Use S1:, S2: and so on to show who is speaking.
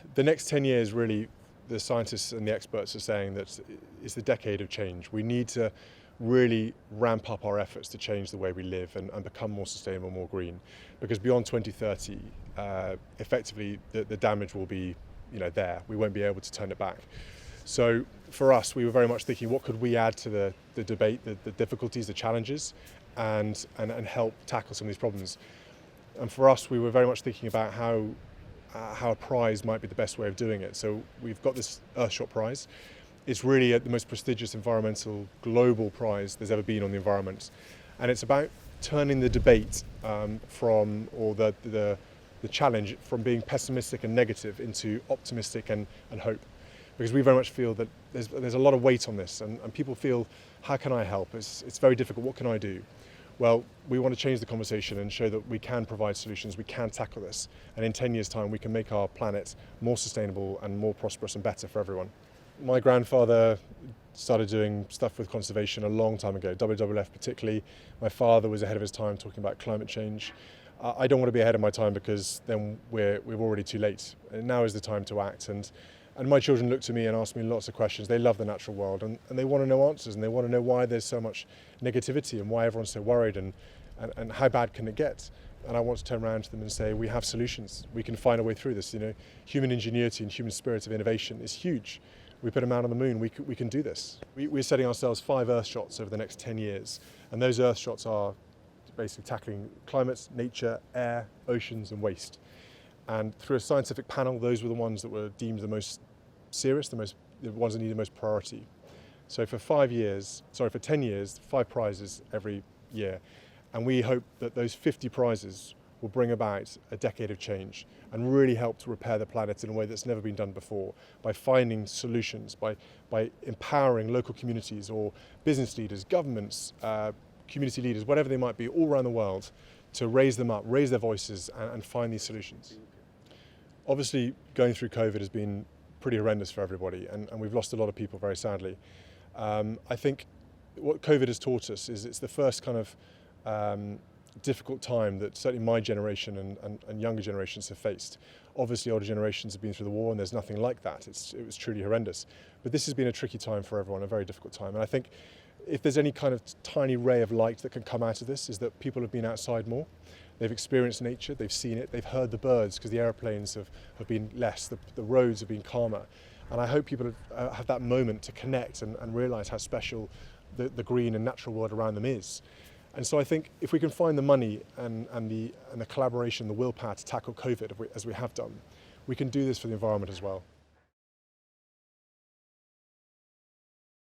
S1: The next 10 years, really, the scientists and the experts are saying that it's the decade of change. We need to really ramp up our efforts to change the way we live and become more sustainable, more green. Because beyond 2030, effectively, the damage will be there. We won't be able to turn it back. So for us, we were very much thinking, what could we add to the debate, the difficulties, the challenges, and help tackle some of these problems. And for us, we were very much thinking about how a prize might be the best way of doing it. So we've got this Earthshot Prize. It's really the most prestigious environmental global prize there's ever been on the environment. And it's about turning the debate the challenge from being pessimistic and negative into optimistic and hope. Because we very much feel that there's a lot of weight on this and people feel, how can I help? It's very difficult, what can I do? Well, we want to change the conversation and show that we can provide solutions, we can tackle this, and in 10 years' time we can make our planet more sustainable and more prosperous and better for everyone. My grandfather started doing stuff with conservation a long time ago, WWF particularly. My father was ahead of his time talking about climate change. I don't want to be ahead of my time because then we're already too late. And now is the time to act. And my children look to me and ask me lots of questions. They love the natural world and they want to know answers and they want to know why there's so much negativity and why everyone's so worried and how bad can it get. And I want to turn around to them and say, we have solutions. We can find a way through this. Human ingenuity and human spirit of innovation is huge. We put a man on the moon, we can do this. We're setting ourselves 5 Earthshots over the next 10 years. And those Earthshots are basically tackling climate, nature, air, oceans and waste. And through a scientific panel, those were the ones that were deemed the most serious, the ones that need the most priority. So for 10 years, 5 prizes every year. And we hope that those 50 prizes will bring about a decade of change and really help to repair the planet in a way that's never been done before, by finding solutions, by empowering local communities or business leaders, governments, community leaders, whatever they might be, all around the world, to raise them up, raise their voices and find these solutions. Obviously, going through COVID has been pretty horrendous for everybody and we've lost a lot of people very sadly. I think what COVID has taught us is it's the first kind of difficult time that certainly my generation and younger generations have faced. Obviously older generations have been through the war and there's nothing like that. It was truly horrendous. But this has been a tricky time for everyone, a very difficult time. And I think if there's any kind of tiny ray of light that can come out of this is that people have been outside more. They've experienced nature, they've seen it, they've heard the birds because the aeroplanes have been less, the roads have been calmer. And I hope people have that moment to connect and realise how special the green and natural world around them is. And so I think if we can find the money and the collaboration, the willpower to tackle COVID as we have done, we can do this for the environment as well.